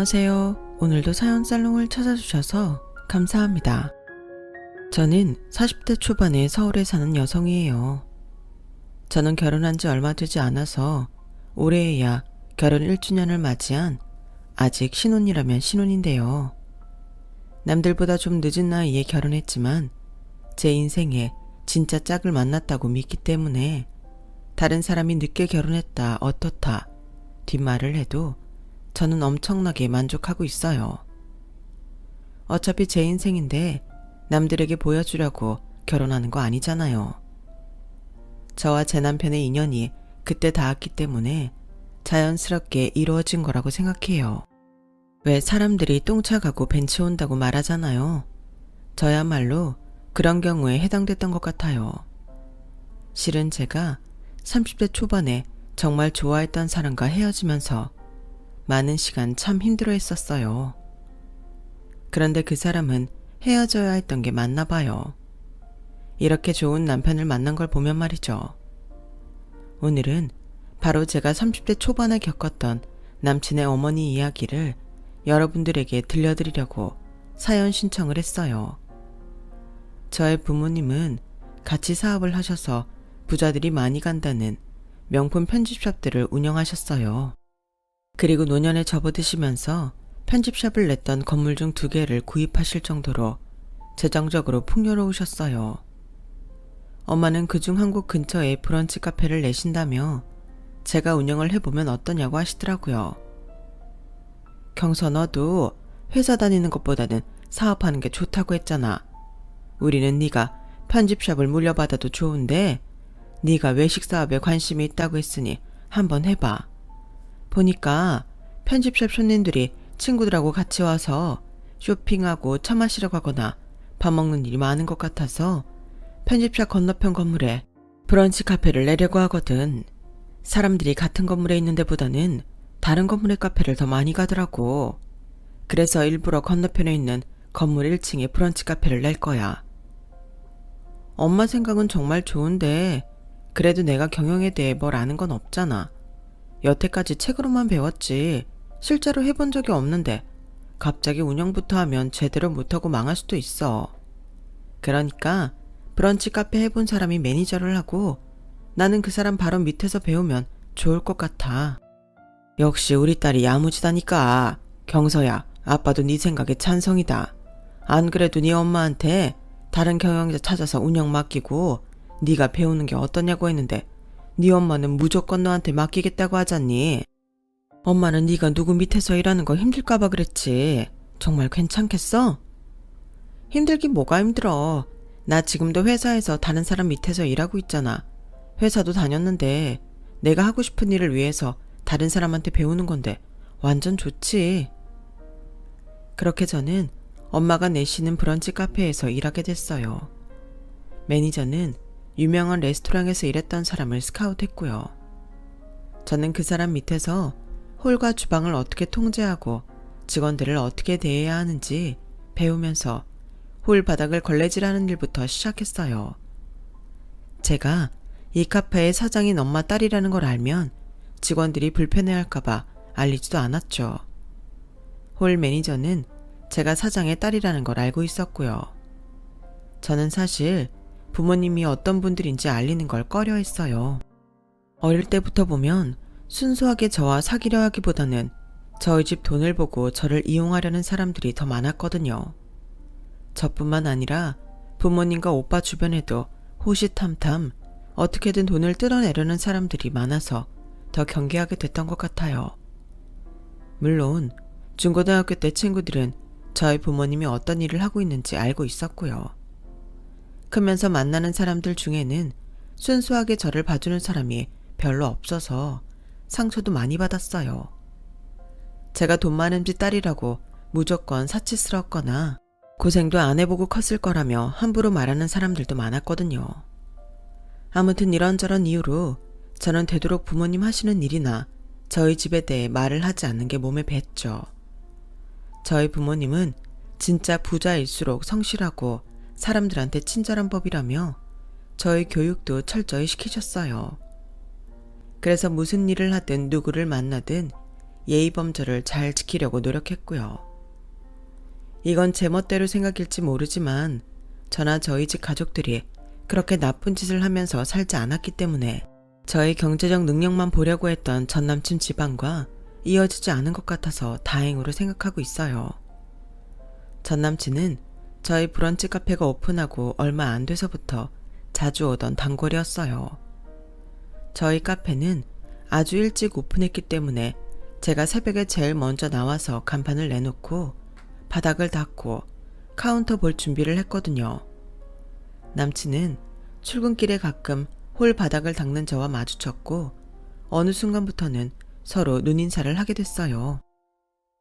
안녕하세요. 오늘도 사연 살롱을 찾아주셔서 감사합니다. 저는 40대 초반의 서울에 사는 여성이에요. 저는 결혼한 지 얼마 되지 않아서 올해에야 결혼 1주년을 맞이한 아직 신혼이라면 신혼인데요. 남들보다 좀 늦은 나이에 결혼했지만 제 인생에 진짜 짝을 만났다고 믿기 때문에 다른 사람이 늦게 결혼했다 어떻다 뒷말을 해도 저는 엄청나게 만족하고 있어요. 어차피 제 인생인데 남들에게 보여주려고 결혼하는 거 아니잖아요. 저와 제 남편의 인연이 그때 닿았기 때문에 자연스럽게 이루어진 거라고 생각해요. 왜 사람들이 똥차가고 벤치 온다고 말하잖아요. 저야말로 그런 경우에 해당됐던 것 같아요. 실은 제가 30대 초반에 정말 좋아했던 사람과 헤어지면서 많은 시간 참 힘들어 했었어요. 그런데 그 사람은 헤어져야 했던 게 맞나 봐요. 이렇게 좋은 남편을 만난 걸 보면 말이죠. 오늘은 바로 제가 30대 초반에 겪었던 남친의 어머니 이야기를 여러분들에게 들려드리려고 사연 신청을 했어요. 저의 부모님은 같이 사업을 하셔서 부자들이 많이 간다는 명품 편집샵들을 운영하셨어요. 그리고 노년에 접어드시면서 편집샵을 냈던 건물 중 2개를 구입하실 정도로 재정적으로 풍요로우셨어요. 엄마는 그중 한 곳 근처에 브런치 카페를 내신다며 제가 운영을 해보면 어떠냐고 하시더라고요. 경서, 너도 회사 다니는 것보다는 사업하는 게 좋다고 했잖아. 우리는 네가 편집샵을 물려받아도 좋은데 네가 외식 사업에 관심이 있다고 했으니 한번 해봐. 보니까 편집샵 손님들이 친구들하고 같이 와서 쇼핑하고 차 마시러 가거나 밥 먹는 일이 많은 것 같아서 편집샵 건너편 건물에 브런치 카페를 내려고 하거든. 사람들이 같은 건물에 있는 데보다는 다른 건물의 카페를 더 많이 가더라고. 그래서 일부러 건너편에 있는 건물 1층에 브런치 카페를 낼 거야. 엄마 생각은 정말 좋은데 그래도 내가 경영에 대해 뭘 아는 건 없잖아. 여태까지 책으로만 배웠지 실제로 해본 적이 없는데 갑자기 운영부터 하면 제대로 못하고 망할 수도 있어. 그러니까 브런치 카페 해본 사람이 매니저를 하고 나는 그 사람 바로 밑에서 배우면 좋을 것 같아. 역시 우리 딸이 야무지다니까. 경서야, 아빠도 네 생각에 찬성이다. 안 그래도 네 엄마한테 다른 경영자 찾아서 운영 맡기고 네가 배우는 게 어떠냐고 했는데 네 엄마는 무조건 너한테 맡기겠다고 하잖니. 엄마는 네가 누구 밑에서 일하는 거 힘들까봐 그랬지. 정말 괜찮겠어? 힘들긴 뭐가 힘들어. 나 지금도 회사에서 다른 사람 밑에서 일하고 있잖아. 회사도 다녔는데 내가 하고 싶은 일을 위해서 다른 사람한테 배우는 건데 완전 좋지. 그렇게 저는 엄마가 내시는 브런치 카페에서 일하게 됐어요. 매니저는 유명한 레스토랑에서 일했던 사람을 스카우트했고요. 저는 그 사람 밑에서 홀과 주방을 어떻게 통제하고 직원들을 어떻게 대해야 하는지 배우면서 홀 바닥을 걸레질하는 일부터 시작했어요. 제가 이 카페의 사장인 엄마 딸이라는 걸 알면 직원들이 불편해할까봐 알리지도 않았죠. 홀 매니저는 제가 사장의 딸이라는 걸 알고 있었고요. 저는 사실 부모님이 어떤 분들인지 알리는 걸 꺼려했어요. 어릴 때부터 보면 순수하게 저와 사귀려 하기보다는 저희 집 돈을 보고 저를 이용하려는 사람들이 더 많았거든요. 저뿐만 아니라 부모님과 오빠 주변에도 호시탐탐 어떻게든 돈을 뜯어내려는 사람들이 많아서 더 경계하게 됐던 것 같아요. 물론 중고등학교 때 친구들은 저희 부모님이 어떤 일을 하고 있는지 알고 있었고요. 크면서 만나는 사람들 중에는 순수하게 저를 봐주는 사람이 별로 없어서 상처도 많이 받았어요. 제가 돈 많은 집 딸이라고 무조건 사치스럽거나 고생도 안 해보고 컸을 거라며 함부로 말하는 사람들도 많았거든요. 아무튼 이런저런 이유로 저는 되도록 부모님 하시는 일이나 저희 집에 대해 말을 하지 않는 게 몸에 뱄죠. 저희 부모님은 진짜 부자일수록 성실하고 사람들한테 친절한 법이라며 저희 교육도 철저히 시키셨어요. 그래서 무슨 일을 하든 누구를 만나든 예의범절을 잘 지키려고 노력했고요. 이건 제 멋대로 생각일지 모르지만 저나 저희 집 가족들이 그렇게 나쁜 짓을 하면서 살지 않았기 때문에 저의 경제적 능력만 보려고 했던 전남친 집안과 이어지지 않은 것 같아서 다행으로 생각하고 있어요. 전남친은 저희 브런치 카페가 오픈하고 얼마 안 돼서부터 자주 오던 단골이었어요. 저희 카페는 아주 일찍 오픈했기 때문에 제가 새벽에 제일 먼저 나와서 간판을 내놓고 바닥을 닦고 카운터 볼 준비를 했거든요. 남친은 출근길에 가끔 홀 바닥을 닦는 저와 마주쳤고 어느 순간부터는 서로 눈인사를 하게 됐어요.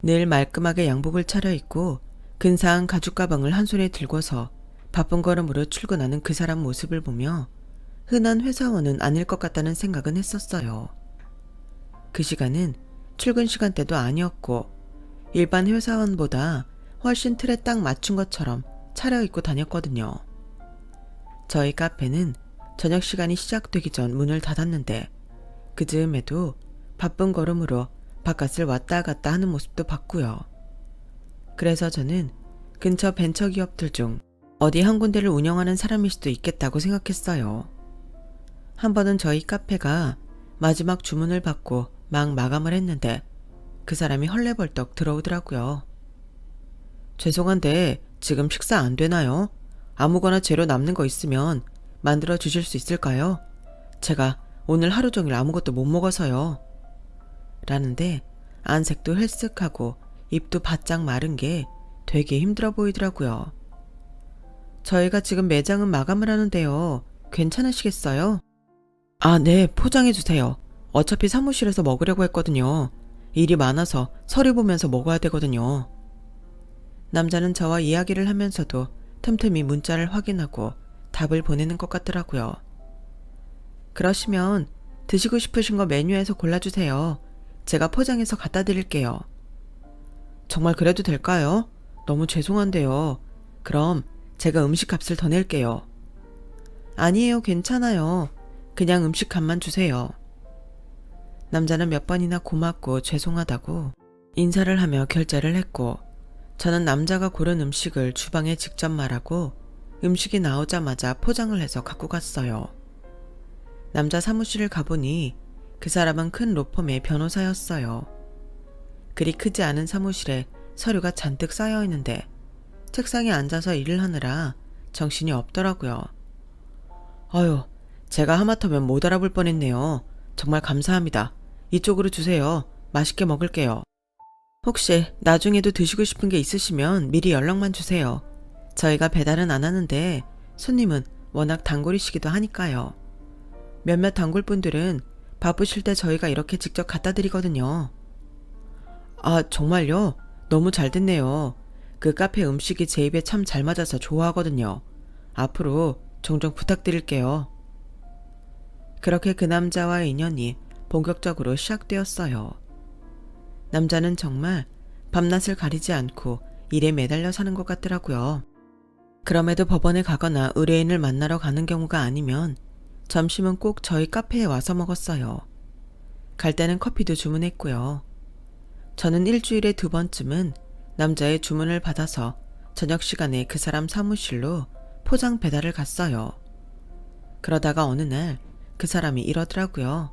늘 말끔하게 양복을 차려입고 근사한 가죽 가방을 한 손에 들고서 바쁜 걸음으로 출근하는 그 사람 모습을 보며 흔한 회사원은 아닐 것 같다는 생각은 했었어요. 그 시간은 출근 시간대도 아니었고 일반 회사원보다 훨씬 틀에 딱 맞춘 것처럼 차려입고 다녔거든요. 저희 카페는 저녁 시간이 시작되기 전 문을 닫았는데 그 즈음에도 바쁜 걸음으로 바깥을 왔다 갔다 하는 모습도 봤고요. 그래서 저는 근처 벤처기업들 중 어디 한 군데를 운영하는 사람일 수도 있겠다고 생각했어요. 한 번은 저희 카페가 마지막 주문을 받고 막 마감을 했는데 그 사람이 헐레벌떡 들어오더라고요. 죄송한데 지금 식사 안 되나요? 아무거나 재료 남는 거 있으면 만들어 주실 수 있을까요? 제가 오늘 하루 종일 아무것도 못 먹어서요. 라는데 안색도 헬쓱하고 입도 바짝 마른 게 되게 힘들어 보이더라고요. 저희가 지금 매장은 마감을 하는데요. 괜찮으시겠어요? 아, 네, 포장해 주세요. 어차피 사무실에서 먹으려고 했거든요. 일이 많아서 서류 보면서 먹어야 되거든요. 남자는 저와 이야기를 하면서도 틈틈이 문자를 확인하고 답을 보내는 것 같더라고요. 그러시면 드시고 싶으신 거 메뉴에서 골라주세요. 제가 포장해서 갖다 드릴게요. 정말 그래도 될까요? 너무 죄송한데요. 그럼 제가 음식값을 더 낼게요. 아니에요, 괜찮아요. 그냥 음식값만 주세요. 남자는 몇 번이나 고맙고 죄송하다고 인사를 하며 결제를 했고 저는 남자가 고른 음식을 주방에 직접 말하고 음식이 나오자마자 포장을 해서 갖고 갔어요. 남자 사무실을 가보니 그 사람은 큰 로펌의 변호사였어요. 그리 크지 않은 사무실에 서류가 잔뜩 쌓여 있는데 책상에 앉아서 일을 하느라 정신이 없더라고요. 어휴, 제가 하마터면 못 알아볼 뻔했네요. 정말 감사합니다. 이쪽으로 주세요. 맛있게 먹을게요. 혹시 나중에도 드시고 싶은 게 있으시면 미리 연락만 주세요. 저희가 배달은 안 하는데 손님은 워낙 단골이시기도 하니까요. 몇몇 단골분들은 바쁘실 때 저희가 이렇게 직접 갖다 드리거든요. 아, 정말요? 너무 잘 됐네요. 그 카페 음식이 제 입에 참 잘 맞아서 좋아하거든요. 앞으로 종종 부탁드릴게요. 그렇게 그 남자와의 인연이 본격적으로 시작되었어요. 남자는 정말 밤낮을 가리지 않고 일에 매달려 사는 것 같더라고요. 그럼에도 법원에 가거나 의뢰인을 만나러 가는 경우가 아니면 점심은 꼭 저희 카페에 와서 먹었어요. 갈 때는 커피도 주문했고요. 저는 일주일에 2번쯤은 남자의 주문을 받아서 저녁 시간에 그 사람 사무실로 포장 배달을 갔어요. 그러다가 어느 날 그 사람이 이러더라고요.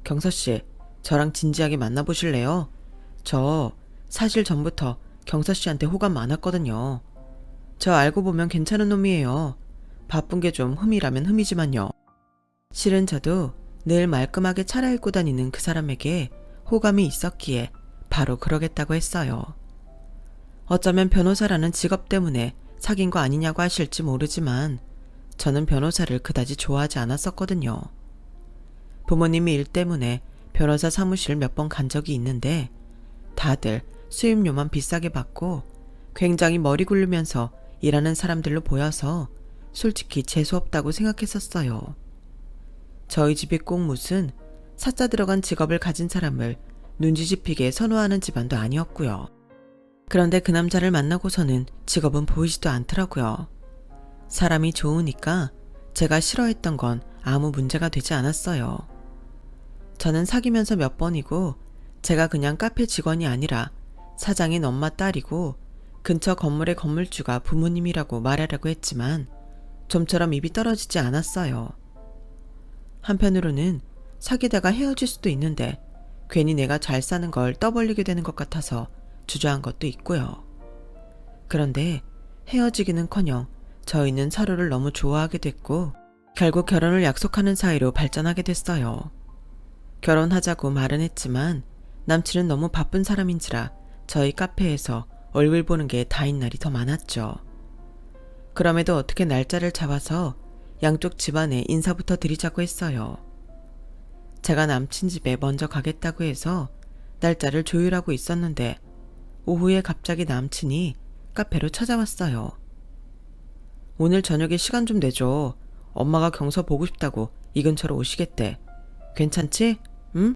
경서씨, 저랑 진지하게 만나보실래요? 저 사실 전부터 경서씨한테 호감 많았거든요. 저 알고 보면 괜찮은 놈이에요. 바쁜 게 좀 흠이라면 흠이지만요. 실은 저도 늘 말끔하게 차려입고 다니는 그 사람에게 호감이 있었기에 바로 그러겠다고 했어요. 어쩌면 변호사라는 직업 때문에 사귄 거 아니냐고 하실지 모르지만 저는 변호사를 그다지 좋아하지 않았었거든요. 부모님이 일 때문에 변호사 사무실 몇 번 간 적이 있는데 다들 수임료만 비싸게 받고 굉장히 머리 굴르면서 일하는 사람들로 보여서 솔직히 재수없다고 생각했었어요. 저희 집이 꼭 무슨 사자 들어간 직업을 가진 사람을 눈치집히게 선호하는 집안도 아니었고요. 그런데 그 남자를 만나고서는 직업은 보이지도 않더라고요. 사람이 좋으니까 제가 싫어했던 건 아무 문제가 되지 않았어요. 저는 사귀면서 몇 번이고 제가 그냥 카페 직원이 아니라 사장인 엄마 딸이고 근처 건물의 건물주가 부모님이라고 말하려고 했지만 좀처럼 입이 떨어지지 않았어요. 한편으로는 사귀다가 헤어질 수도 있는데 괜히 내가 잘 사는 걸 떠벌리게 되는 것 같아서 주저한 것도 있고요. 그런데 헤어지기는커녕 저희는 서로를 너무 좋아하게 됐고 결국 결혼을 약속하는 사이로 발전하게 됐어요. 결혼하자고 말은 했지만 남친은 너무 바쁜 사람인지라 저희 카페에서 얼굴 보는 게 다인 날이 더 많았죠. 그럼에도 어떻게 날짜를 잡아서 양쪽 집안에 인사부터 드리자고 했어요. 제가 남친 집에 먼저 가겠다고 해서 날짜를 조율하고 있었는데 오후에 갑자기 남친이 카페로 찾아왔어요. 오늘 저녁에 시간 좀 내줘. 엄마가 경서 보고 싶다고 이 근처로 오시겠대. 괜찮지? 응?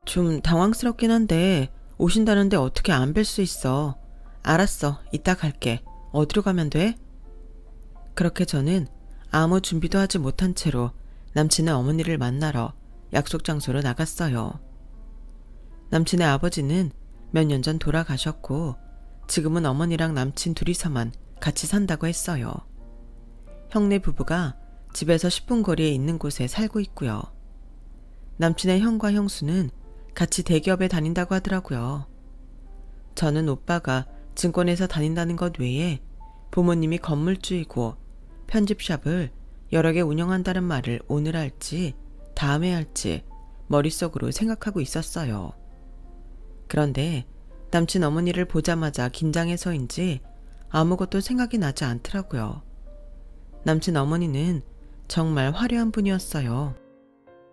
좀 당황스럽긴 한데 오신다는데 어떻게 안 뵐 수 있어. 알았어. 이따 갈게. 어디로 가면 돼? 그렇게 저는 아무 준비도 하지 못한 채로 남친의 어머니를 만나러 약속 장소로 나갔어요. 남친의 아버지는 몇 년 전 돌아가셨고 지금은 어머니랑 남친 둘이서만 같이 산다고 했어요. 형네 부부가 집에서 10분 거리에 있는 곳에 살고 있고요. 남친의 형과 형수는 같이 대기업에 다닌다고 하더라고요. 저는 오빠가 증권회사 다닌다는 것 외에 부모님이 건물주이고 편집샵을 여러 개 운영한다는 말을 오늘 할지 다음에 할지 머릿속으로 생각하고 있었어요. 그런데 남친 어머니를 보자마자 긴장해서인지 아무것도 생각이 나지 않더라고요. 남친 어머니는 정말 화려한 분이었어요.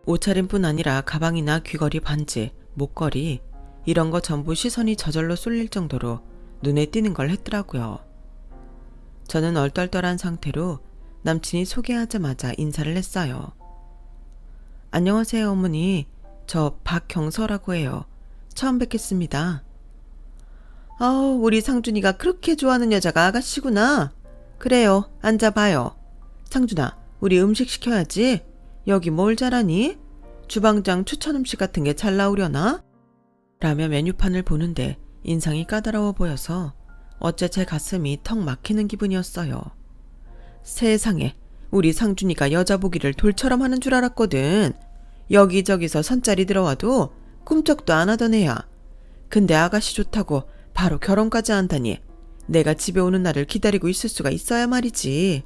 옷차림뿐 아니라 가방이나 귀걸이, 반지, 목걸이 이런 거 전부 시선이 저절로 쏠릴 정도로 눈에 띄는 걸 했더라고요. 저는 얼떨떨한 상태로 남친이 소개하자마자 인사를 했어요. 안녕하세요 어머니. 저 박경서라고 해요. 처음 뵙겠습니다. 우리 상준이가 그렇게 좋아하는 여자가 아가씨구나. 그래요. 앉아봐요. 상준아, 우리 음식 시켜야지. 여기 뭘 잘하니? 주방장 추천 음식 같은 게 잘 나오려나? 라며 메뉴판을 보는데 인상이 까다로워 보여서 어째 제 가슴이 턱 막히는 기분이었어요. 세상에, 우리 상준이가 여자 보기를 돌처럼 하는 줄 알았거든. 여기저기서 선짜리 들어와도 꿈쩍도 안 하던 애야. 근데 아가씨 좋다고 바로 결혼까지 한다니 내가 집에 오는 날을 기다리고 있을 수가 있어야 말이지.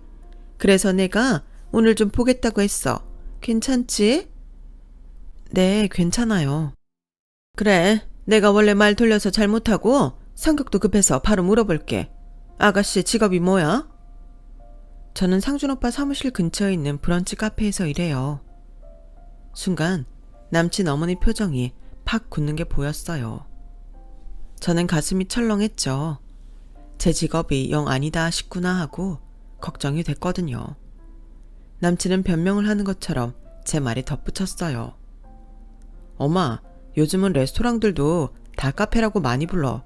그래서 내가 오늘 좀 보겠다고 했어. 괜찮지? 네, 괜찮아요. 그래, 내가 원래 말 돌려서 잘못하고 성격도 급해서 바로 물어볼게. 아가씨 직업이 뭐야? 저는 상준 오빠 사무실 근처에 있는 브런치 카페에서 일해요. 순간 남친 어머니 표정이 팍 굳는 게 보였어요. 저는 가슴이 철렁했죠. 제 직업이 영 아니다 싶구나 하고 걱정이 됐거든요. 남친은 변명을 하는 것처럼 제 말에 덧붙였어요. 엄마, 요즘은 레스토랑들도 다 카페라고 많이 불러.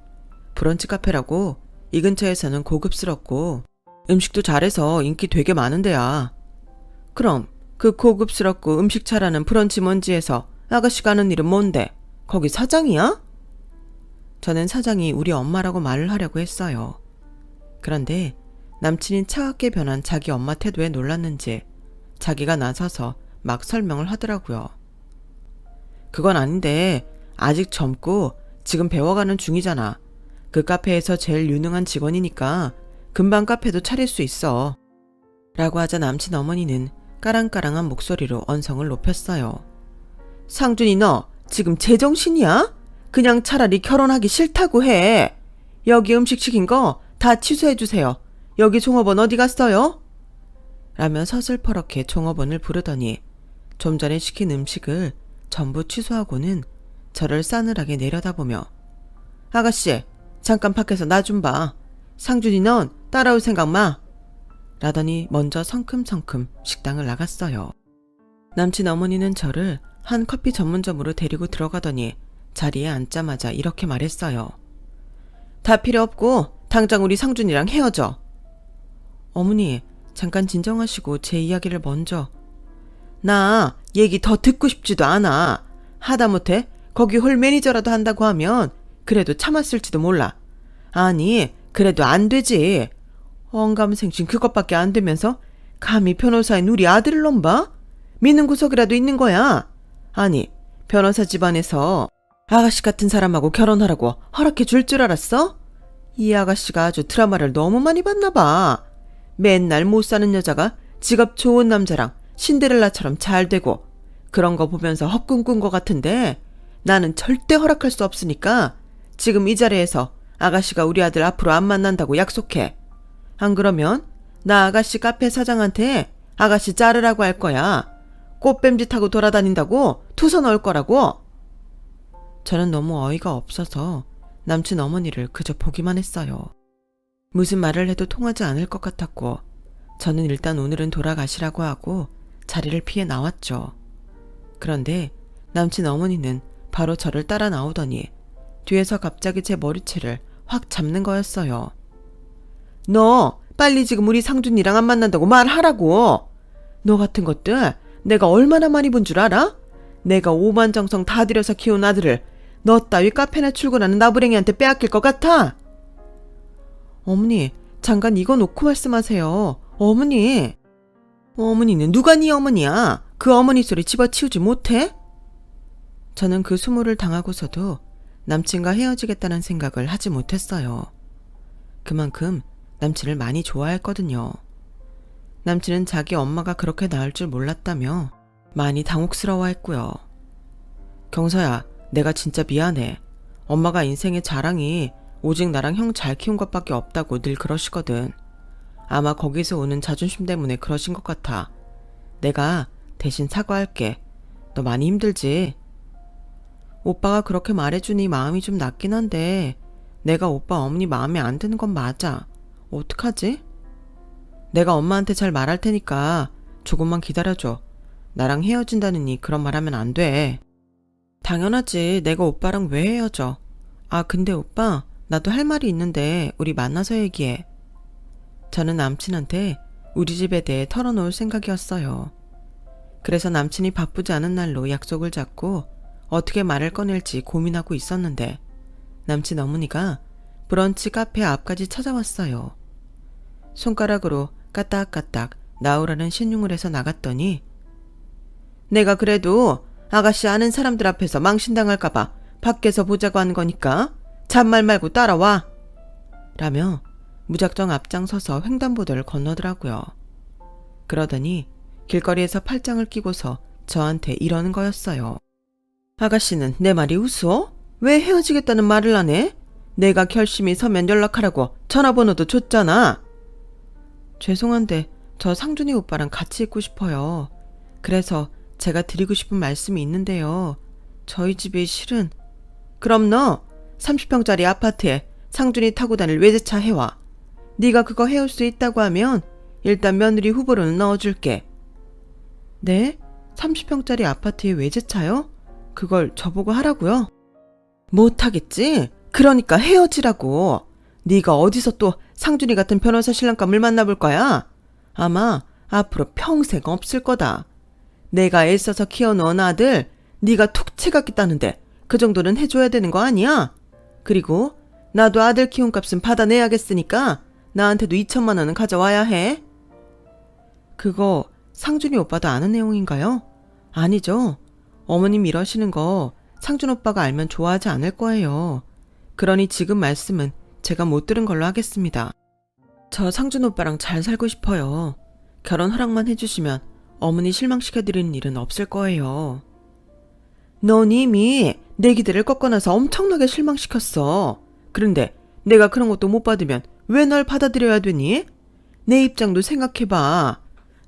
브런치 카페라고. 이 근처에서는 고급스럽고 음식도 잘해서 인기 되게 많은 데야. 그럼 그 고급스럽고 음식 잘하는 브런치 먼지에서 아가씨가 하는 일은 뭔데? 거기 사장이야? 저는 사장이 우리 엄마라고 말을 하려고 했어요. 그런데 남친이 차갑게 변한 자기 엄마 태도에 놀랐는지 자기가 나서서 막 설명을 하더라고요. 그건 아닌데 아직 젊고 지금 배워가는 중이잖아. 그 카페에서 제일 유능한 직원이니까 금방 카페도 차릴 수 있어. 라고 하자 남친 어머니는 까랑까랑한 목소리로 언성을 높였어요. 상준이 너 지금 제정신이야? 그냥 차라리 결혼하기 싫다고 해. 여기 음식 시킨 거 다 취소해주세요. 여기 종업원 어디 갔어요? 라며 서슬퍼렇게 종업원을 부르더니 좀 전에 시킨 음식을 전부 취소하고는 저를 싸늘하게 내려다보며 아가씨 잠깐 밖에서 나 좀 봐. 상준이 넌 따라올 생각 마. 라더니 먼저 성큼성큼 식당을 나갔어요. 남친 어머니는 저를 한 커피 전문점으로 데리고 들어가더니 자리에 앉자마자 이렇게 말했어요. 다 필요 없고 당장 우리 상준이랑 헤어져. 어머니 잠깐 진정하시고 제 이야기를 먼저. 나 얘기 더 듣고 싶지도 않아. 하다못해 거기 홀 매니저라도 한다고 하면 그래도 참았을지도 몰라. 아니, 그래도 안 되지. 언감생심 그것밖에 안 되면서 감히 변호사인 우리 아들을 넘봐? 믿는 구석이라도 있는 거야. 아니, 변호사 집안에서 아가씨 같은 사람하고 결혼하라고 허락해 줄 줄 알았어? 이 아가씨가 아주 드라마를 너무 많이 봤나 봐. 맨날 못 사는 여자가 직업 좋은 남자랑 신데렐라처럼 잘 되고 그런 거 보면서 헛꿈꾼 것 같은데 나는 절대 허락할 수 없으니까 지금 이 자리에서 아가씨가 우리 아들 앞으로 안 만난다고 약속해. 안 그러면 나 아가씨 카페 사장한테 아가씨 자르라고 할 거야. 꽃뱀짓하고 돌아다닌다고 투서 넣을 거라고. 저는 너무 어이가 없어서 남친 어머니를 그저 보기만 했어요. 무슨 말을 해도 통하지 않을 것 같았고 저는 일단 오늘은 돌아가시라고 하고 자리를 피해 나왔죠. 그런데 남친 어머니는 바로 저를 따라 나오더니 뒤에서 갑자기 제 머리채를 확 잡는 거였어요. 너 빨리 지금 우리 상준이랑 안 만난다고 말하라고. 너 같은 것들 내가 얼마나 많이 본 줄 알아? 내가 오만정성 다 들여서 키운 아들을 너 따위 카페나 출근하는 나부랭이한테 빼앗길 것 같아? 어머니, 잠깐 이거 놓고 말씀하세요. 어머니. 어머니는 누가 네 어머니야? 그 어머니 소리 집어치우지 못해? 저는 그 수모를 당하고서도 남친과 헤어지겠다는 생각을 하지 못했어요. 그만큼 남친을 많이 좋아했거든요. 남친은 자기 엄마가 그렇게 나을 줄 몰랐다며 많이 당혹스러워했고요. 경서야, 내가 진짜 미안해. 엄마가 인생의 자랑이 오직 나랑 형 잘 키운 것밖에 없다고 늘 그러시거든. 아마 거기서 오는 자존심 때문에 그러신 것 같아. 내가 대신 사과할게. 너 많이 힘들지? 오빠가 그렇게 말해주니 마음이 좀 낫긴 한데 내가 오빠 어머니 마음에 안 드는 건 맞아. 어떡하지? 내가 엄마한테 잘 말할 테니까 조금만 기다려줘. 나랑 헤어진다느니 그런 말 하면 안 돼. 당연하지. 내가 오빠랑 왜 헤어져? 아, 근데 오빠, 나도 할 말이 있는데 우리 만나서 얘기해. 저는 남친한테 우리 집에 대해 털어놓을 생각이었어요. 그래서 남친이 바쁘지 않은 날로 약속을 잡고 어떻게 말을 꺼낼지 고민하고 있었는데 남친 어머니가 브런치 카페 앞까지 찾아왔어요. 손가락으로 까딱까딱 나오라는 신용을 해서 나갔더니 내가 그래도 아가씨 아는 사람들 앞에서 망신당할까봐 밖에서 보자고 한 거니까 잔말 말고 따라와 라며 무작정 앞장서서 횡단보도를 건너더라고요. 그러더니 길거리에서 팔짱을 끼고서 저한테 이러는 거였어요. 아가씨는 내 말이 우스워? 왜 헤어지겠다는 말을 안 해? 내가 결심이 서면 연락하라고 전화번호도 줬잖아. 죄송한데 저 상준이 오빠랑 같이 있고 싶어요. 그래서 제가 드리고 싶은 말씀이 있는데요. 저희 집이 실은 그럼 너 30평짜리 아파트에 상준이 타고 다닐 외제차 해와. 네가 그거 해올 수 있다고 하면 일단 며느리 후보로는 넣어줄게. 네? 30평짜리 아파트에 외제차요? 그걸 저보고 하라고요? 못하겠지? 그러니까 헤어지라고. 네가 어디서 또 상준이 같은 변호사 신랑감을 만나볼 거야? 아마 앞으로 평생 없을 거다. 내가 애써서 키워놓은 아들 네가 툭 치갔겠다는데 그 정도는 해줘야 되는 거 아니야? 그리고 나도 아들 키운 값은 받아내야겠으니까 나한테도 2천만 원은 가져와야 해. 그거 상준이 오빠도 아는 내용인가요? 아니죠. 어머님 이러시는 거 상준 오빠가 알면 좋아하지 않을 거예요. 그러니 지금 말씀은 제가 못 들은 걸로 하겠습니다. 저 상준 오빠랑 잘 살고 싶어요. 결혼 허락만 해주시면 어머니 실망시켜드리는 일은 없을 거예요. 넌 이미 내 기대를 꺾어놔서 엄청나게 실망시켰어. 그런데 내가 그런 것도 못 받으면 왜 널 받아들여야 되니? 내 입장도 생각해봐.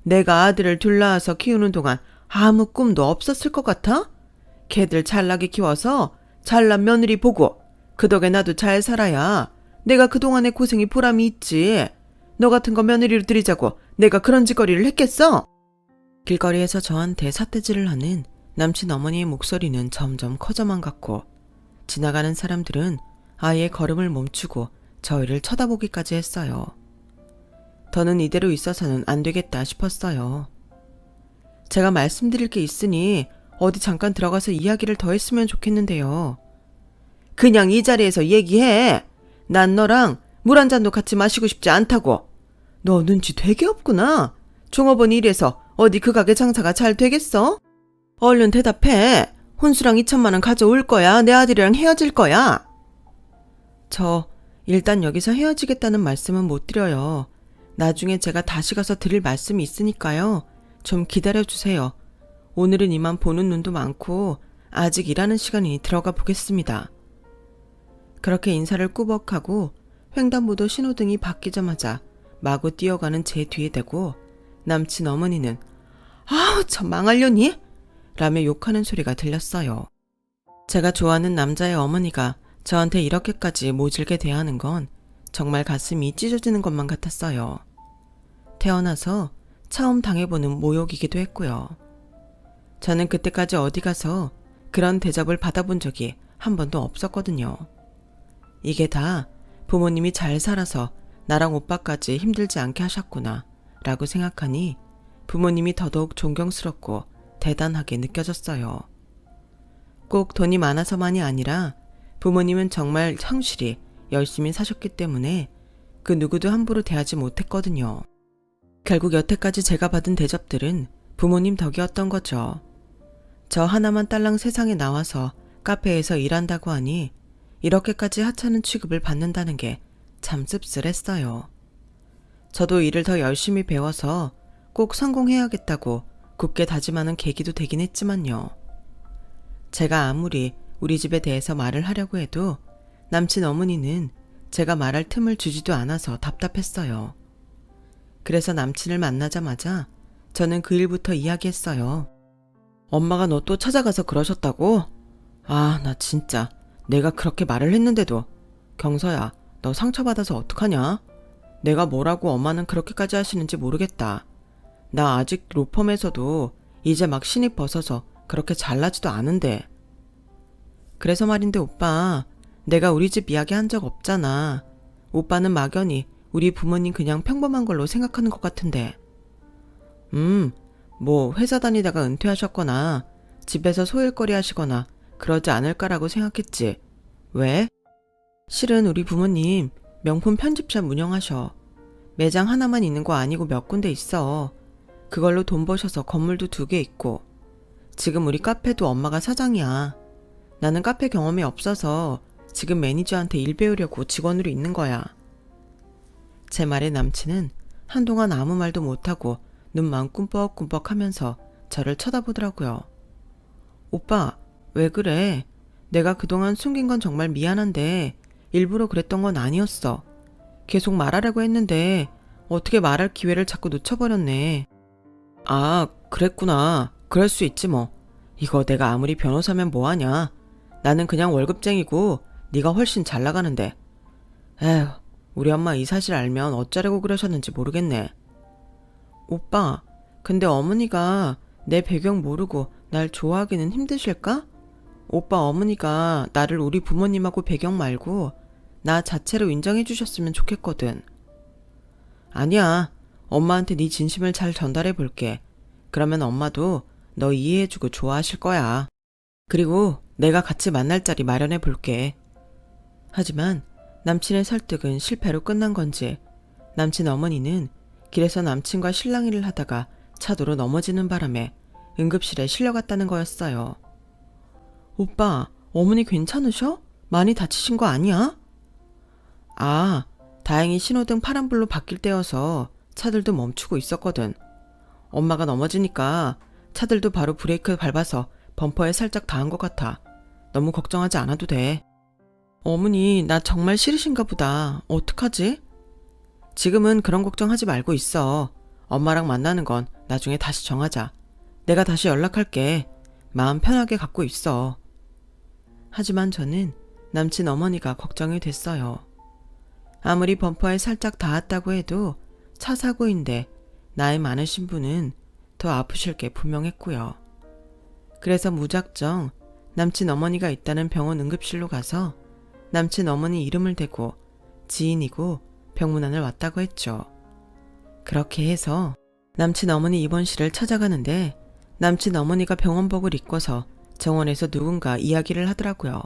내가 아들을 둘 낳아서 키우는 동안 아무 꿈도 없었을 것 같아? 걔들 잘나게 키워서 잘난 며느리 보고 그 덕에 나도 잘 살아야 내가 그동안의 고생이 보람이 있지. 너 같은 거 며느리로 들이자고 내가 그런 짓거리를 했겠어? 길거리에서 저한테 삿대질을 하는 남친 어머니의 목소리는 점점 커져만 갔고 지나가는 사람들은 아예 걸음을 멈추고 저희를 쳐다보기까지 했어요. 더는 이대로 있어서는 안 되겠다 싶었어요. 제가 말씀드릴 게 있으니 어디 잠깐 들어가서 이야기를 더 했으면 좋겠는데요. 그냥 이 자리에서 얘기해. 난 너랑 물 한 잔도 같이 마시고 싶지 않다고. 너 눈치 되게 없구나. 종업원 일해서 어디 그 가게 장사가 잘 되겠어? 얼른 대답해. 혼수랑 2천만 원 가져올 거야? 내 아들이랑 헤어질 거야? 저 일단 여기서 헤어지겠다는 말씀은 못 드려요. 나중에 제가 다시 가서 드릴 말씀이 있으니까요. 좀 기다려주세요. 오늘은 이만 보는 눈도 많고 아직 일하는 시간이니 들어가 보겠습니다. 그렇게 인사를 꾸벅하고 횡단보도 신호등이 바뀌자마자 마구 뛰어가는 제 뒤에 대고 남친 어머니는 아우 저 망할려니? 라며 욕하는 소리가 들렸어요. 제가 좋아하는 남자의 어머니가 저한테 이렇게까지 모질게 대하는 건 정말 가슴이 찢어지는 것만 같았어요. 태어나서 처음 당해보는 모욕이기도 했고요. 저는 그때까지 어디 가서 그런 대접을 받아본 적이 한 번도 없었거든요. 이게 다 부모님이 잘 살아서 나랑 오빠까지 힘들지 않게 하셨구나 라고 생각하니 부모님이 더더욱 존경스럽고 대단하게 느껴졌어요. 꼭 돈이 많아서만이 아니라 부모님은 정말 성실히 열심히 사셨기 때문에 그 누구도 함부로 대하지 못했거든요. 결국 여태까지 제가 받은 대접들은 부모님 덕이었던 거죠. 저 하나만 딸랑 세상에 나와서 카페에서 일한다고 하니 이렇게까지 하찮은 취급을 받는다는 게 참 씁쓸했어요. 저도 일을 더 열심히 배워서 꼭 성공해야겠다고 굳게 다짐하는 계기도 되긴 했지만요. 제가 아무리 우리 집에 대해서 말을 하려고 해도 남친 어머니는 제가 말할 틈을 주지도 않아서 답답했어요. 그래서 남친을 만나자마자 저는 그 일부터 이야기했어요. 엄마가 너 또 찾아가서 그러셨다고? 아, 나 진짜 내가 그렇게 말을 했는데도. 경서야, 너 상처받아서 어떡하냐? 내가 뭐라고 엄마는 그렇게까지 하시는지 모르겠다. 나 아직 로펌에서도 이제 막 신입 벗어서 그렇게 잘나지도 않은데. 그래서 말인데 오빠, 내가 우리 집 이야기 한 적 없잖아. 오빠는 막연히 우리 부모님 그냥 평범한 걸로 생각하는 것 같은데. 뭐 회사 다니다가 은퇴하셨거나 집에서 소일거리 하시거나 그러지 않을까라고 생각했지. 왜? 실은 우리 부모님 명품 편집샵 운영하셔. 매장 하나만 있는 거 아니고 몇 군데 있어. 그걸로 돈 버셔서 건물도 2개 있고. 지금 우리 카페도 엄마가 사장이야. 나는 카페 경험이 없어서 지금 매니저한테 일 배우려고 직원으로 있는 거야. 제 말에 남친은 한동안 아무 말도 못하고 눈만 꿈뻑꿈뻑 하면서 저를 쳐다보더라고요. 오빠, 왜 그래? 내가 그동안 숨긴 건 정말 미안한데 일부러 그랬던 건 아니었어. 계속 말하려고 했는데 어떻게 말할 기회를 자꾸 놓쳐버렸네. 아, 그랬구나. 그럴 수 있지 뭐. 이거 내가 아무리 변호사면 뭐하냐. 나는 그냥 월급쟁이고 네가 훨씬 잘 나가는데. 에휴, 우리 엄마 이 사실 알면 어쩌려고 그러셨는지 모르겠네. 오빠, 근데 어머니가 내 배경 모르고 날 좋아하기는 힘드실까? 오빠 어머니가 나를 우리 부모님하고 배경 말고 나 자체로 인정해 주셨으면 좋겠거든. 아니야. 엄마한테 네 진심을 잘 전달해 볼게. 그러면 엄마도 너 이해해주고 좋아하실 거야. 그리고 내가 같이 만날 자리 마련해 볼게. 하지만 남친의 설득은 실패로 끝난 건지 남친 어머니는 길에서 남친과 실랑이를 하다가 차도로 넘어지는 바람에 응급실에 실려갔다는 거였어요. 오빠, 어머니 괜찮으셔? 많이 다치신 거 아니야? 아, 다행히 신호등 파란불로 바뀔 때여서 차들도 멈추고 있었거든. 엄마가 넘어지니까 차들도 바로 브레이크 밟아서 범퍼에 살짝 닿은 것 같아. 너무 걱정하지 않아도 돼. 어머니, 나 정말 싫으신가 보다. 어떡하지? 지금은 그런 걱정하지 말고 있어. 엄마랑 만나는 건 나중에 다시 정하자. 내가 다시 연락할게. 마음 편하게 갖고 있어. 하지만 저는 남친 어머니가 걱정이 됐어요. 아무리 범퍼에 살짝 닿았다고 해도 차 사고인데 나이 많으신 분은 더 아프실 게 분명했고요. 그래서 무작정 남친 어머니가 있다는 병원 응급실로 가서 남친 어머니 이름을 대고 지인이고 병문안을 왔다고 했죠. 그렇게 해서 남친 어머니 입원실을 찾아가는데 남친 어머니가 병원복을 입고서 정원에서 누군가 이야기를 하더라고요.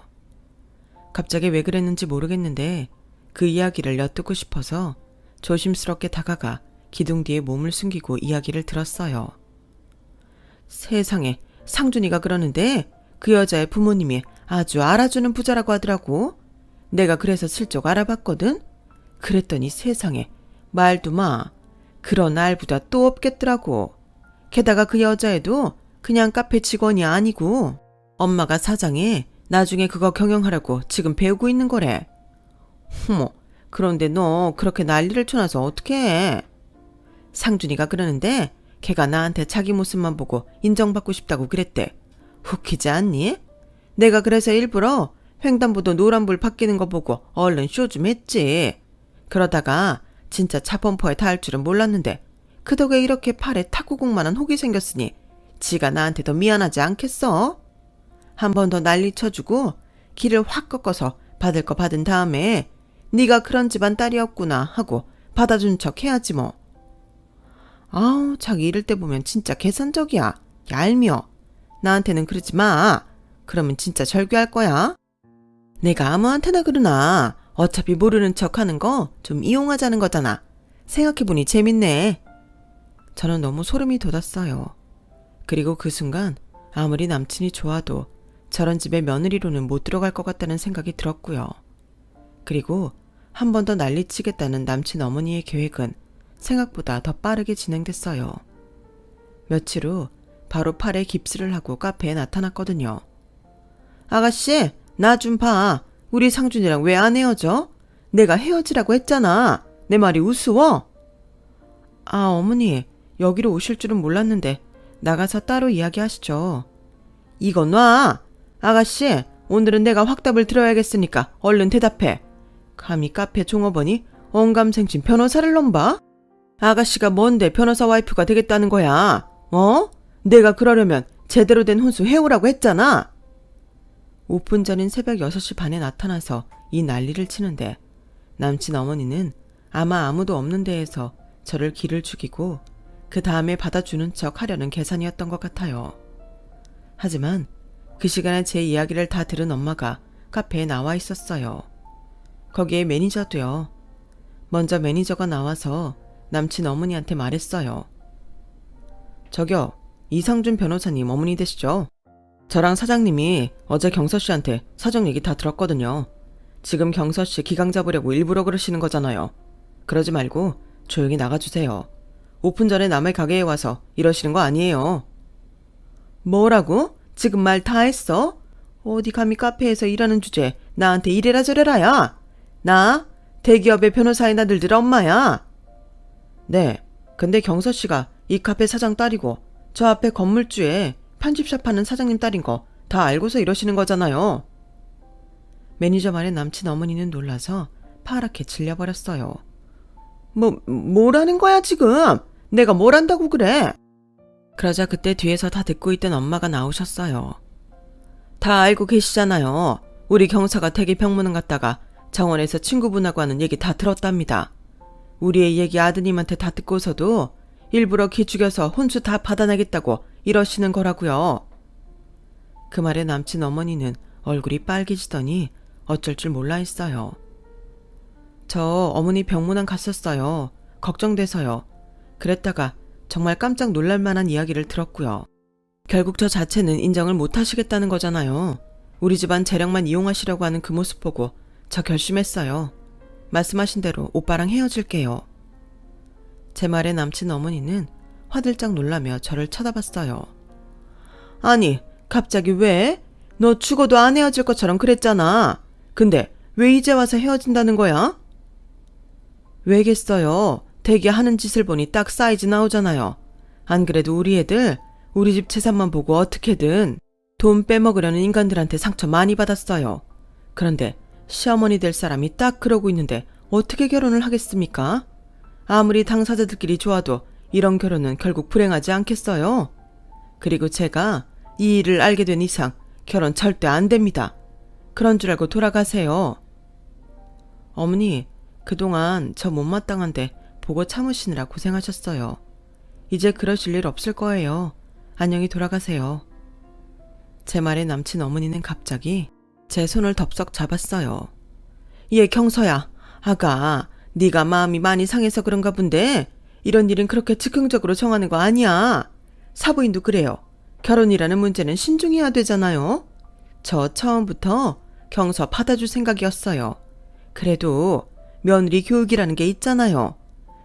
갑자기 왜 그랬는지 모르겠는데 그 이야기를 엿듣고 싶어서 조심스럽게 다가가 기둥 뒤에 몸을 숨기고 이야기를 들었어요. 세상에, 상준이가 그러는데 그 여자의 부모님이 아주 알아주는 부자라고 하더라고. 내가 그래서 슬쩍 알아봤거든. 그랬더니 세상에, 말도 마. 그런 알부자 또 없겠더라고. 게다가 그 여자애도 그냥 카페 직원이 아니고 엄마가 사장에 나중에 그거 경영하라고 지금 배우고 있는 거래. 어머, 그런데 너 그렇게 난리를 쳐놔서 어떡해. 상준이가 그러는데 걔가 나한테 자기 모습만 보고 인정받고 싶다고 그랬대. 웃기지 않니? 내가 그래서 일부러 횡단보도 노란불 바뀌는 거 보고 얼른 쇼 좀 했지. 그러다가 진짜 차범퍼에 닿을 줄은 몰랐는데 그 덕에 이렇게 팔에 탁구공만한 혹이 생겼으니 지가 나한테 더 미안하지 않겠어? 한 번 더 난리 쳐주고 길을 확 꺾어서 받을 거 받은 다음에 네가 그런 집안 딸이었구나 하고 받아준 척 해야지 뭐. 아우, 자기 이럴 때 보면 진짜 계산적이야. 얄미워. 나한테는 그러지 마. 그러면 진짜 절규할 거야. 내가 아무한테나 그러나 어차피 모르는 척 하는 거 좀 이용하자는 거잖아. 생각해보니 재밌네. 저는 너무 소름이 돋았어요. 그리고 그 순간 아무리 남친이 좋아도 저런 집에 며느리로는 못 들어갈 것 같다는 생각이 들었고요. 그리고 한 번 더 난리치겠다는 남친 어머니의 계획은 생각보다 더 빠르게 진행됐어요. 며칠 후 바로 팔에 깁스를 하고 카페에 나타났거든요. 아가씨, 나 좀 봐. 우리 상준이랑 왜 안 헤어져? 내가 헤어지라고 했잖아. 내 말이 우스워? 아, 어머니, 여기로 오실 줄은 몰랐는데 나가서 따로 이야기하시죠. 이거 놔. 아가씨, 오늘은 내가 확답을 들어야겠으니까 얼른 대답해. 감히 카페 종업원이 언감생심 변호사를 넘봐? 아가씨가 뭔데 변호사 와이프가 되겠다는 거야? 어? 내가 그러려면 제대로 된 혼수 해오라고 했잖아. 5분 전인 새벽 6시 반에 나타나서 이 난리를 치는데 남친 어머니는 아마 아무도 없는 데에서 저를 기를 죽이고 그 다음에 받아주는 척 하려는 계산이었던 것 같아요. 하지만 그 시간에 제 이야기를 다 들은 엄마가 카페에 나와 있었어요. 거기에 매니저도요. 먼저 매니저가 나와서 남친 어머니한테 말했어요. 저기요, 이상준 변호사님 어머니 되시죠? 저랑 사장님이 어제 경서 씨한테 사정 얘기 다 들었거든요. 지금 경서 씨 기강 잡으려고 일부러 그러시는 거잖아요. 그러지 말고 조용히 나가주세요. 오픈 전에 남의 가게에 와서 이러시는 거 아니에요. 뭐라고? 지금 말 다 했어? 어디 감히 카페에서 일하는 주제에 나한테 이래라 저래라야. 나 대기업의 변호사의 나들들 엄마야. 네, 근데 경서 씨가 이 카페 사장 딸이고 저 앞에 건물주에 편집샵 하는 사장님 딸인 거 다 알고서 이러시는 거잖아요. 매니저 말에 남친 어머니는 놀라서 파랗게 질려버렸어요. 뭐라는 거야 지금? 내가 뭘 한다고 그래? 그러자 그때 뒤에서 다 듣고 있던 엄마가 나오셨어요. 다 알고 계시잖아요. 우리 경사가 대기 병문안 갔다가 정원에서 친구분하고 하는 얘기 다 들었답니다. 우리의 얘기 아드님한테 다 듣고서도 일부러 기죽여서 혼수 다 받아내겠다고 이러시는 거라고요. 그 말에 남친 어머니는 얼굴이 빨개지더니 어쩔 줄 몰라 했어요. 저 어머니 병문안 갔었어요. 걱정돼서요. 그랬다가 정말 깜짝 놀랄 만한 이야기를 들었고요. 결국 저 자체는 인정을 못 하시겠다는 거잖아요. 우리 집안 재력만 이용하시려고 하는 그 모습 보고 저 결심했어요. 말씀하신 대로 오빠랑 헤어질게요. 제 말에 남친 어머니는 화들짝 놀라며 저를 쳐다봤어요. 아니, 갑자기 왜? 너 죽어도 안 헤어질 것처럼 그랬잖아. 근데 왜 이제 와서 헤어진다는 거야? 왜겠어요? 대기 하는 짓을 보니 딱 사이즈 나오잖아요. 안 그래도 우리 애들 우리 집 재산만 보고 어떻게든 돈 빼먹으려는 인간들한테 상처 많이 받았어요. 그런데 시어머니 될 사람이 딱 그러고 있는데 어떻게 결혼을 하겠습니까? 아무리 당사자들끼리 좋아도 이런 결혼은 결국 불행하지 않겠어요? 그리고 제가 이 일을 알게 된 이상 결혼 절대 안 됩니다. 그런 줄 알고 돌아가세요. 어머니, 그동안 저 못마땅한데 보고 참으시느라 고생하셨어요. 이제 그러실 일 없을 거예요. 안녕히 돌아가세요. 제 말에 남친 어머니는 갑자기 제 손을 덥석 잡았어요. 예, 경서야. 아가, 네가 마음이 많이 상해서 그런가 본데 이런 일은 그렇게 즉흥적으로 정하는 거 아니야. 사부인도 그래요. 결혼이라는 문제는 신중해야 되잖아요. 저 처음부터 경서 받아줄 생각이었어요. 그래도 며느리 교육이라는 게 있잖아요.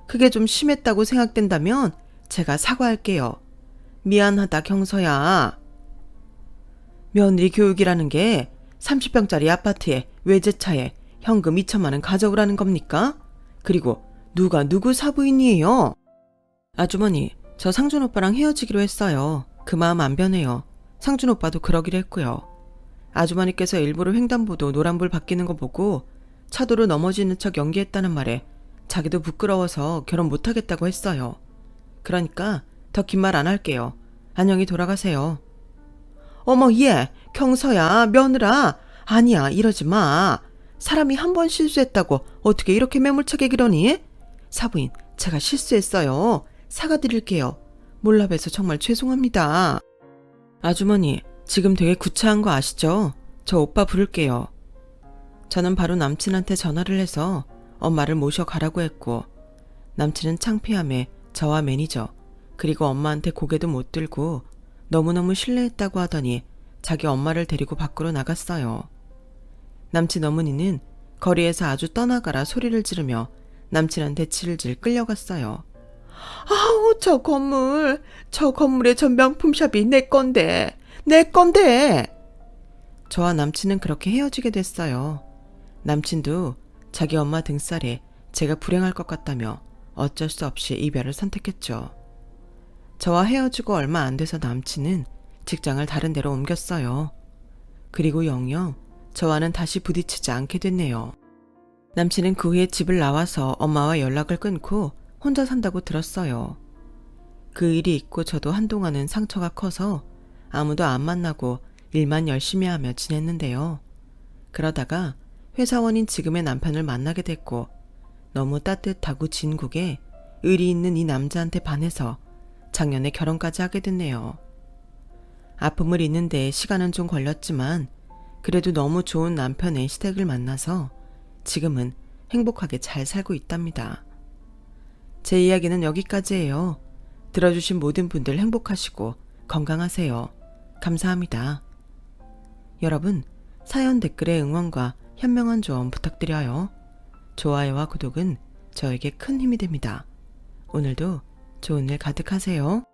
그게 좀 심했다고 생각된다면 제가 사과할게요. 미안하다, 경서야. 며느리 교육이라는 게 30평짜리 아파트에 외제차에 현금 2천만 원 가져오라는 겁니까? 그리고 누가 누구 사부인이에요? 아주머니, 저 상준 오빠랑 헤어지기로 했어요. 그 마음 안 변해요. 상준 오빠도 그러기로 했고요. 아주머니께서 일부러 횡단보도 노란불 바뀌는 거 보고 차도로 넘어지는 척 연기했다는 말에 자기도 부끄러워서 결혼 못하겠다고 했어요. 그러니까 더 긴 말 안 할게요. 안녕히 돌아가세요. 어머, 얘, 경서야, 며느라. 아니야, 이러지 마. 사람이 한 번 실수했다고 어떻게 이렇게 매몰차게 그러니? 사부인, 제가 실수했어요. 사과드릴게요. 몰라봬서 정말 죄송합니다. 아주머니, 지금 되게 구차한 거 아시죠? 저 오빠 부를게요. 저는 바로 남친한테 전화를 해서 엄마를 모셔가라고 했고, 남친은 창피함에 저와 매니저, 그리고 엄마한테 고개도 못 들고 너무너무 실례했다고 하더니 자기 엄마를 데리고 밖으로 나갔어요. 남친 어머니는 거리에서 아주 떠나가라 소리를 지르며 남친한테 질질 끌려갔어요. 아우, 저 건물에 저 명품샵이 내 건데. 저와 남친은 그렇게 헤어지게 됐어요. 남친도 자기 엄마 등살에 제가 불행할 것 같다며 어쩔 수 없이 이별을 선택했죠. 저와 헤어지고 얼마 안 돼서 남친은 직장을 다른 데로 옮겼어요. 그리고 영영 저와는 다시 부딪히지 않게 됐네요. 남친은 그 후에 집을 나와서 엄마와 연락을 끊고 혼자 산다고 들었어요. 그 일이 있고 저도 한동안은 상처가 커서 아무도 안 만나고 일만 열심히 하며 지냈는데요. 그러다가 회사원인 지금의 남편을 만나게 됐고 너무 따뜻하고 진국에 의리 있는 이 남자한테 반해서 작년에 결혼까지 하게 됐네요. 아픔을 잊는 데 시간은 좀 걸렸지만 그래도 너무 좋은 남편의 시댁을 만나서 지금은 행복하게 잘 살고 있답니다. 제 이야기는 여기까지예요. 들어주신 모든 분들 행복하시고 건강하세요. 감사합니다. 여러분, 사연 댓글에 응원과 현명한 조언 부탁드려요. 좋아요와 구독은 저에게 큰 힘이 됩니다. 오늘도 좋은 일 가득하세요.